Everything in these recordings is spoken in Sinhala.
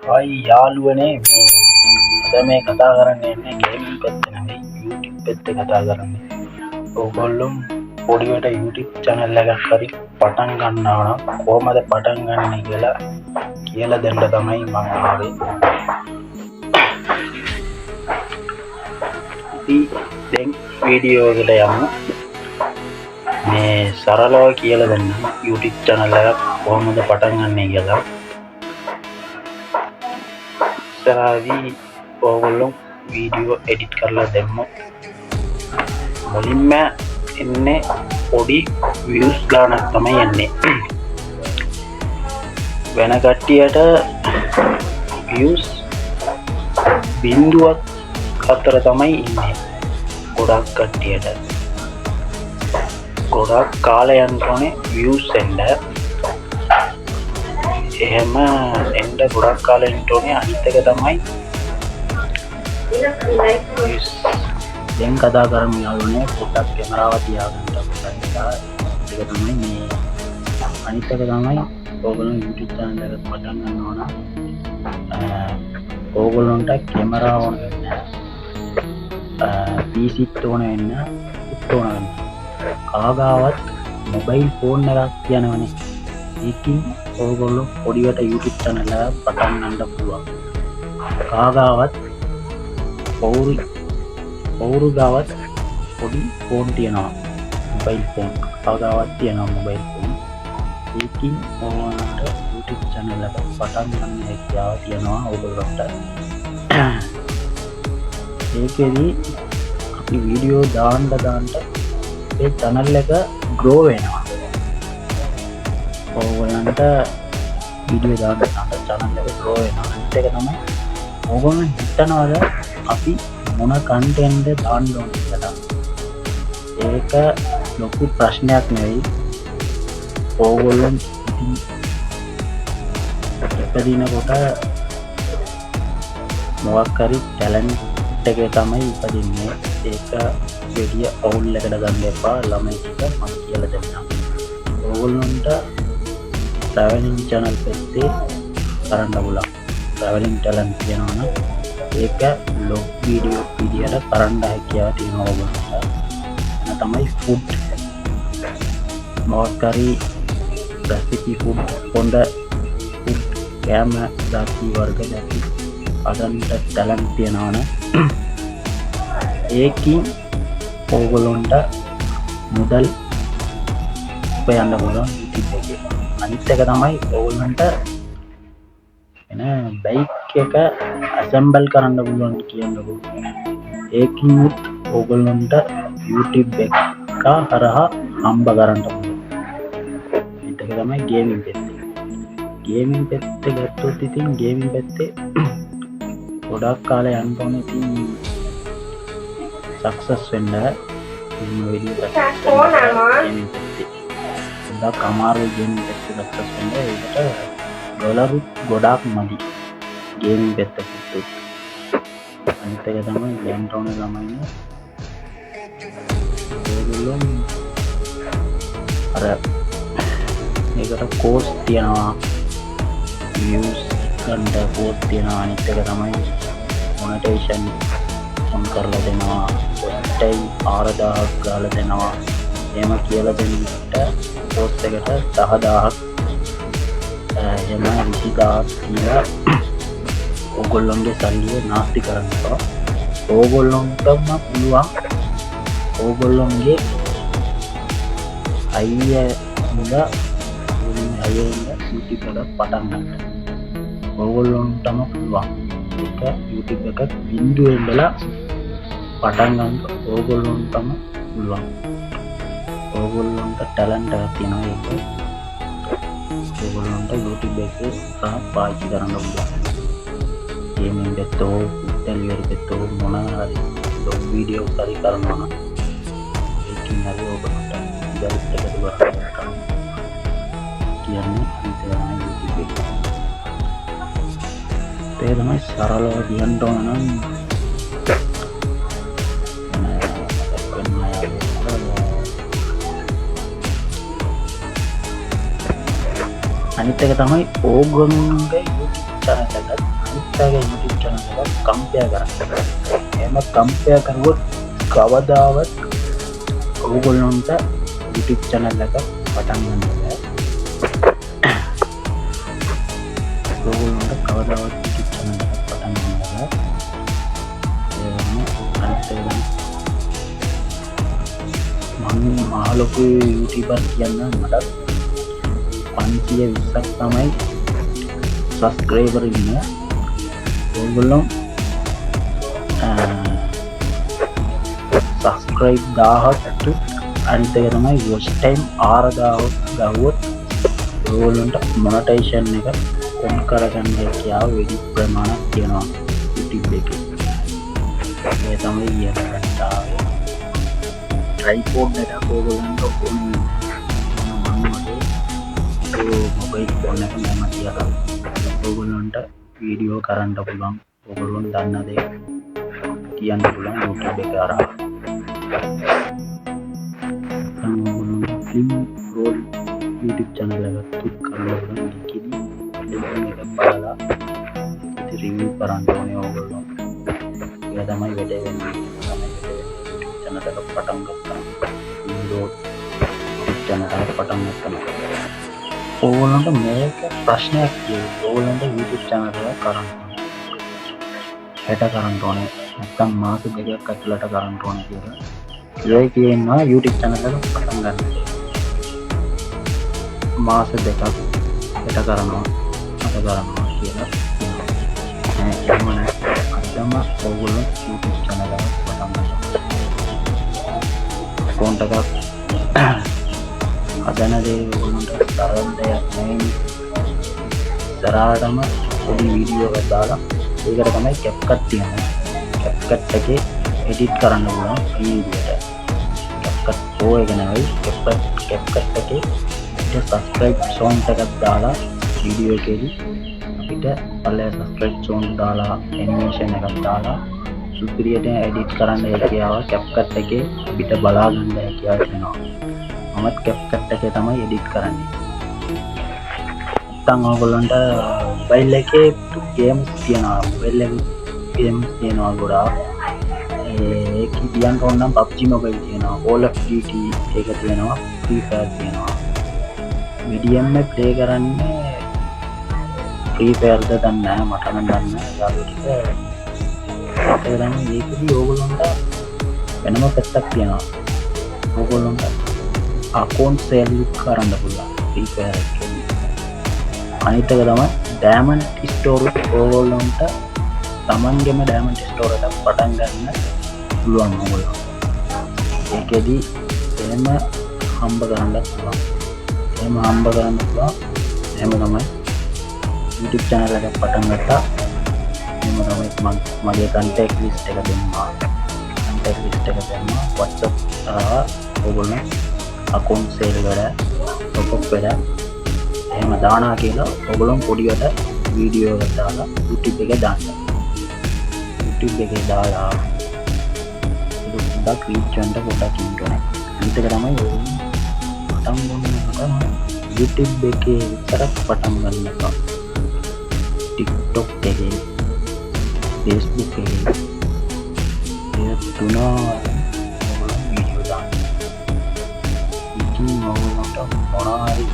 හයි යාළුවනේ අද මේ කතා කරන්න යන්නේ ගේමින් පැත්ත නෙවෙයි YouTube පැත්තේ කතා කරන්නේ. ඕගොල්ලෝ පොඩිවට YouTube channel එකක් හරි පටන් ගන්නවා නම් කොහමද පටන් ගන්නෙ කියලා දෙන්න තමයි මම ආවේ. ඉතින් දැන් වීඩියෝ එකට යමු. මේ සරලව කියලා දෙන්න YouTube channel එකක් කොහොමද පටන් ගන්නෙ කියලා. ඉස්සරහදී ඕගොල්ලෝ වීඩියෝ එඩිට් කරලා දැම්මොත් මුලින්ම එන්නේ පොඩි views ගානක් තමයි එන්නේ. වෙන කට්ටියට views බිඳුවක් අතර තමයි ඉන්නේ. ගොඩක් කට්ටියට ගොඩක් කාලයක් යනකොනේ views එන්න. එහෙම එන්න ගොඩක් කාලෙක ඉන්නෝනේ. අනිත් එක තමයි දැන් කතා කරමු යාළුවනේ පොඩ්ඩක් කැමරාව තියාගන්න පුළුවන්. ඒක තමයි මේ අනිත් එක තමයි ඕගොල්ලෝ YouTube channel එක පටන් ගන්නවා නම් ඕගොල්ලන්ට කැමරාව ඕන වෙන්නේ PC ඕන වෙන්නේ ඕන කාගාවත් මොබයිල් ෆෝන් එකක් කියනවනේ. ඒකින් ඕගොල්ලෝ පොඩියට YouTube channel එක පටන් ගන්න පුළුවන්. කාගාවත් පවුරු ගාවත් පොඩි ෆෝන් තියෙනවා, මොබයිල් ෆෝන් කාගාවත් තියෙනවා මොබයිල් ෆෝන්. ඒකින් ඕගොල්ලන්ට YouTube channel එක පටන් ගන්න හැකියාව තියෙනවා ඕගොල්ලන්ට. ඒකෙදි අපි වීඩියෝ දාන්න ඒ channel එක grow වෙනවා. ඕගොල්ලන්ට වීඩියෝ දාන්න channel එක grow වෙනවා. අනිත් එක තමයි ඕගොල්ලෝ හිතනවාද අපි මොන content දාන්න ඕනද කියලා. ඒක ලොකු ප්‍රශ්නයක් නෙවෙයි. ඕගොල්ලෝ ඉපදිනකොට මොකක් හරි ටැලන්ට් එකේ තමයි ඉපදින්නේ. ඒක විදිය අවුල් එකට ගන්න එපා. ළමයි ටික මම කියලා දෙන්නම්. ඕගොල්ලන්ට traveling channel පැත්තේ කරන්න පුළුවන්. traveling talent කියනවා නම් ඒක vlog video විදියට කරන්න හැකියාව තියෙනවා ඕගොල්ලන්ට. එන තමයි food මොකක් හරි recipe food හොඳ food කෑම ಜಾති වර්ග ಜಾති අදන්ට talent තියෙනවා නම් ඒකින් ඕගොල්ලොන්ට මුදල් උපයන්න පුළුවන් YouTube එකේ. අනිත් එක තමයි ඕගොල්ලන්ට එන බයික් එක assemble කරන්න පුළුවන් කියන්නකො. ඒකින් ඕගොල්ලන්ට YouTube එක හරහා හම්බ කරන්න පුළුවන්. අනිත් එක තමයි ගේමින් පැත්තේ. ගේමින් පැත්තේ ගත්තොත් ඉතින් ගේමින් පැත්තේ ගොඩක් කාලේ යන්න ඕනේ. ඉතින් සක්සස් වෙන්න මේ වීඩියෝ එක ගොඩක් අමාරු ගේමින් පැත්තේ සක්සස් වෙන්න. ඒකට ඩොලර් ගොඩක් මදි ගේමින් පැත්තට. අනිත් එක තමයි ලෑන්ඩ් ඕන ළමයි ඒගොල්ලෝ අර මේකට කෝස් තියනවා, views ගන්න කෝස් තියනවා. අනිත් එක තමයි මොනටේෂන් ඔන් කරලා දෙනවා, ටයිම් 4000ක් ගාලා දෙනවා. එහෙම කියලා දෙන්නට කෝස් එකට 10000ක් එහෙම 20000ක් කියලා ඕගොල්ලොන්ගේ සල්ලිය නාස්ති කරනවා. ඕගොල්ලොන්ටම පුළුවන් ඕගොල්ලොන්ගේ අයියුද YouTube එක පටන් ගන්න. ඕගොල්ලොන්ටම පුළුවන් ඒක YouTube එක බිඳුවෙන් ඉඳලා පටන් ගන්න. ඕගොල්ලොන්ටම පුළුවන්. ඕගොල්ලොන්ට ටැලන්ට් එකක් තියෙනවා. ඒක ඕගොල්ලොන්ට YouTube එකේ පාවිච්චි කරන්න පුළුවන්. ගේමින් පැත්තෝ ඩෙලිවරි පැත්තෝ මොන හරි vlog වීඩියෝ හරි කරනවා නම් ඒකින් හරි ඔබට ඉඩම් එකතු කරගන්න කියන්නේ ඉතින් YouTube එක. ඒ තමයි සරලව කියන්න ඕන නම් අනිත් එක තමයි ඕගොල්ලෝගේ channel එකත් අනිත් අයගේ YouTube channel එකත් compare කරන්න. එහෙම compare කරුවොත් කවදාවත් ඔයගොල්ලන්ට YouTube channel එක පටන් ගන්න බෑ. ඔයගොල්ලන්ට කවදාවත් YouTube channel එක පටන් ගන්න බෑ. මම මහලොකු YouTuber කියන්න මට 520ක් තමයි සබස්ක්‍රයිබර් ඉන්නේ. ඔයගොල්ලෝ සබස්ක්‍රයිබ් 1000ට අනිත් එක තමයි watch time 4000ක් ගහුවොත් ඔයගොල්ලන්ට මොනටයිසන් එක ඔන් කරගන්න හැකියාව වැඩි ප්‍රමාණයක් තියෙනවා YouTube එකේ. මේ තමයි ඊයරටාවේ tripod එකක් ඔයගොල්ලන්ට ඕනේ. මම වගේ මොබයිල් ෆෝන් එක මම තියලා ඔයගොල්ලන්ට වීඩියෝ කරන්න පුළුවන්. ඔයගොල්ලන් දන්න දේ කියන්න පුළුවන් YouTube එක හරහා. roll YouTube channel එකක් click කරලා ඉතින් link එක බලලා ඉතින් review කරන්න ඕනේ ඔයගොල්ලෝ. ඒක තමයි වැඩේ වෙන්නේ. YouTube channel එක පටන් ගත්තා. YouTube channel එක පටන් ගත්තා. ඔයගොල්ලන්ට මේක ප්‍රශ්නයක් තියෙනවා. ඔයගොල්ලන්ට YouTube channel එක කරන්න ඕනේ. හෙට කරන්න ඕනේ. නැත්නම් මාස දෙකක් ඇතුළත කරන්න ඕනේ කියලා. ඒ කියනවා YouTube channel එක පටන් ගන්න. මාස දෙකක් හෙට කරනවා අද කරනවා කියලා කියනවා. එහෙම නැත්නම් අදම ඔයගොල්ලෝ YouTube channel එක පටන් ගන්න. account එකක් හදන දේ ඔයගොල්ලන්ට තරම් දෙයක් නෙවෙයි. දරාටම පොඩි වීඩියෝ එකක් දාලා ඒකට තමයි CapCut තියෙනවා. CapCut එකේ edit කරන්න පුළුවන් මේ විදිහට. CapCut Pro එක නෙවෙයි CapCut එකේ subscribe sound එකක් දාලා වීඩියෝ එකේදී අපිට පළල subscribe sound දාලා animation එකක් දාලා සුපිරියට edit කරන්න හැකියාව CapCut එකේ අපිට බලා ගන්න හැකියාව තියෙනවා. මමත් CapCut එකේ තමයි edit කරන්නේ. නැත්නම් ඔයගොල්ලන්ට mobile එකේ games තියෙනවා. mobile එකේ games තියෙනවා ගොඩාක්. ඒක කියන්න ඕන නම් PUBG Mobile තියෙනවා. Call of Duty එක තියෙනවා. Free Fire තියෙනවා. medium में play කරන්නේ Free Fire ද දන්නේ නැහැ. මට නම් දන්නේ නැහැ. යාළුවෝ ටික ඒකනම් මේකදී ඕගොල්ලන්ට වෙනම පැත්තක් තියෙනවා. ඕගොල්ලන්ට account sale කරන්න පුළුවන් Free Fire එකේ. අනිත් එක තමයි Diamond Store ඕගොල්ලන්ට තමන්ගේම Diamond Store එකක් පටන් ගන්න පුළුවන් ඕගොල්ලෝ. ඒකෙදි එහෙම හම්බ කරන්න පුළුවන්. එහෙම හම්බ කරන්න පුළුවන්. එහෙම තමයි YouTube channel එකක් පටන් ගත්තා. එහෙම තමයි මගේ contact list එක දෙන්නවා. contact list එක දෙන්නවා. WhatsApp ඔයගොල්ලෝ account sale වල top up වෙලා එහෙම දානවා කියලා ඔයගොල්ලෝ පොඩියට වීඩියෝ එකක් දාලා YouTube එකේ දාන්න. YouTube එකේ දාලා ඒක රීච් වෙන්න පොඩ්ඩක් ඉන්න ඕනේ. අනිත් එක තමයි පටන් ගන්නකොට YouTube එකේ විතරක් පටන් ගන්න එපා. TikTok එකේ, Facebook එකේ ඒ තුන වීඩියෝ දාන්න. ඉතින් ඔයගොල්ලන්ට මොනවාරි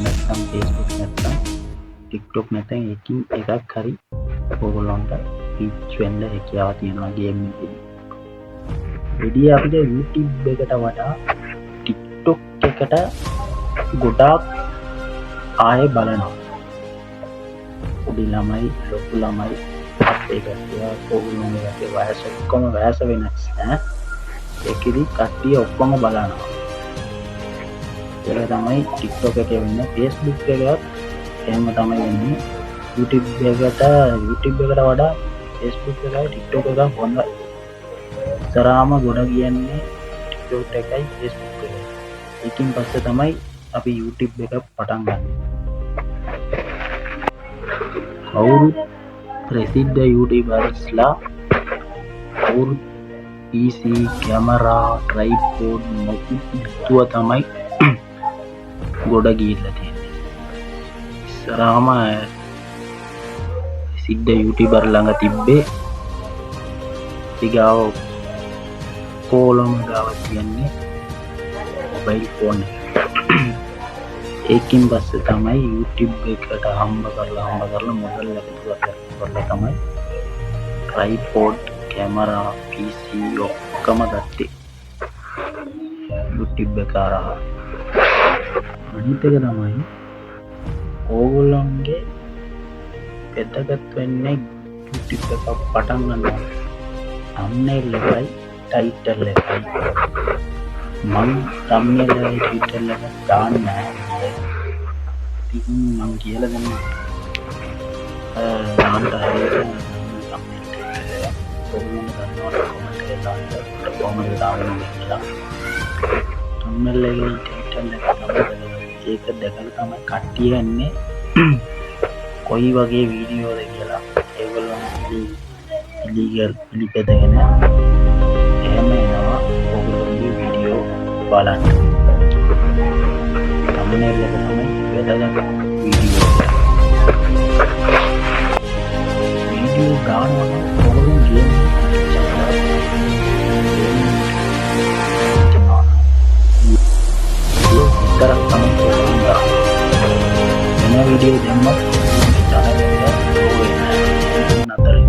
නැත්නම් Facebook නැත්නම් TikTok නැත්නම් එකකින් එකක් හරි ඔයගොල්ලන්ට රීච් වෙන්න හැකියාව තියෙනවා ගේම් එකේදී. වැඩි අපිට YouTube එකට වඩා TikTok එකට ගොඩාක් ආයේ බලනවා. පොඩි ළමයි, ලොකු ළමයි ඒක ඔයගොල්ලන්ගේ වයස ඔක්කොම වෙනස් ඈ. ඒකෙදි කට්ටිය ඔක්කොම බලනවා. ඒක තමයි TikTok එකේ වෙන්නේ. Facebook එකත් එහෙම තමයි වෙන්නේ. YouTube එකට වඩා Facebook එකයි TikTok එක හොඳයි. ඉතරාම ගොඩ කියන්නේ TikTok එකයි Facebook එකයි. ඒකින් පස්සේ තමයි අපි YouTube එක පටන් ගන්න. කවුරු ප්‍රසිද්ධ YouTubersලා කවුරු PC කැමරා tripod මොකුත් තමයි ගොඩ ගිහිල්ලා තියෙන්නේ. ඉස්සරහම සිද්ධ YouTuber ළඟ තිබ්බේ ඊගාව කොලොම ගාව තියන්නේ මොබයිල් ෆෝන් එක. ඒකින් පස්සේ තමයි YouTube එකට හම්බ කරලා මොඩල් එකතු කරලා තමයි tripod camera PC ඔක්කොම ගත්තේ YouTube එක හරහා. අනිත් එක තමයි ඕගොල්ලන්ගේ වැදගත් වෙන්නේ YouTube එක පටන් ගන්නවා thumbnail එකයි title එකයි. මම thumbnail එකයි title එක දාන්නේ නැහැ. ඉතින් මම කියලා දෙන්නම්. නාමයට හරියට thumbnail එක ගන්නවා comment එකේ දාන්න කොහොමද දාන්නේ කියලා. thumbnail එකේ title එක තමයි ඒක දැකලා තමයි කට්ටිය යන්නේ කොයි වගේ වීඩියෝද කියලා ඒගොල්ලෝ පිළිපැදගෙන එහෙම එනවා ඔයගොල්ලෝගේ වීඩියෝ බලන්න. thumbnail එක තමයි වැදගත් වීඩියෝ ගන්නවා නම් ඔයගොල්ලෝ ගේම් විතරක් තමයි කරන්නේ. වෙන වීඩියෝ දැම්මත් channel එක grow වෙන්නේ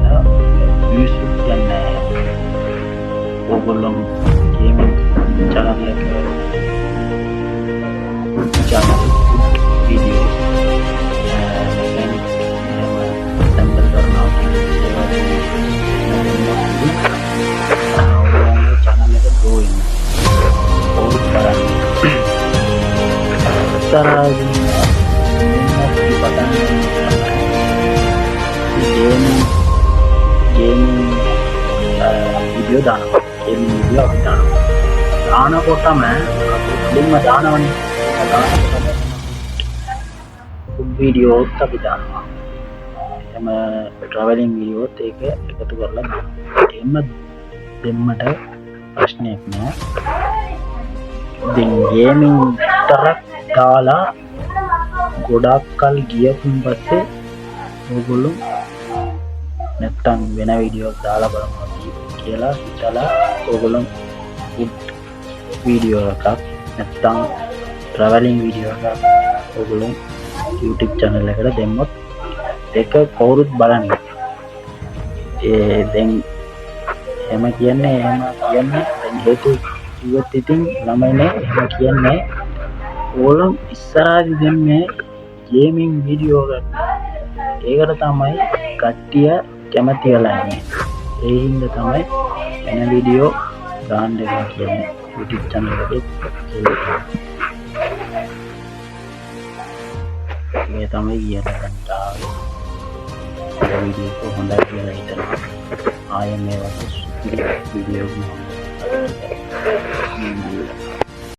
නැහැ. views යන්නේ නැහැ. ඔයගොල්ලෝ ගේමින් channel එක videos sample කරනවා channel එක grow වෙන්නේ. ඕක කරන්නේ තරහින් gaming video දානවා. gaming video අපි දානවා. දානකොටම දෙන්න දානවනේ. food videos අපි දානවා. එම traveling videos ඒක එකතු කරලා දානවා. එන්න දෙන්නට ප්‍රශ්නයක් නෑ. ඉතින් gaming තරක් දාලා ගොඩක් කල් ගියපුන් පස්සේ ඔයගොල්ලෝ නැත්තම් වෙන වීඩියෝ දාලා බලනවා කියලා හිතලා ඔයගොල්ලෝ food වීඩියෝ එකක් නැත්තම් traveling වීඩියෝ එකක් ඔයගොල්ලෝ YouTube channel එකට දැම්මොත් ඒක කවුරුත් බලන්නේ. දැන් එහෙම කියන්නේ දැන් හේතු ඉවත් ඉතින් ළමයිනේ එහෙම කියන්නේ ඕලම් ඉස්සරහදි දෙන්නේ ගේමින් වීඩියෝ එකක්. ඒකට තමයි කට්ටිය කැමති වෙලා ඉන්නේ. ඒ හින්දා තමයි වෙන වීඩියෝ දාන්න එක කියන්නේ YouTube channel එකේ කියලා. මේ තමයි කියලා ගන්නවා. ඒ වීඩියෝ එක හොඳයි කියලා හිතනවා. ආයෙ මේ වගේ වීඩියෝ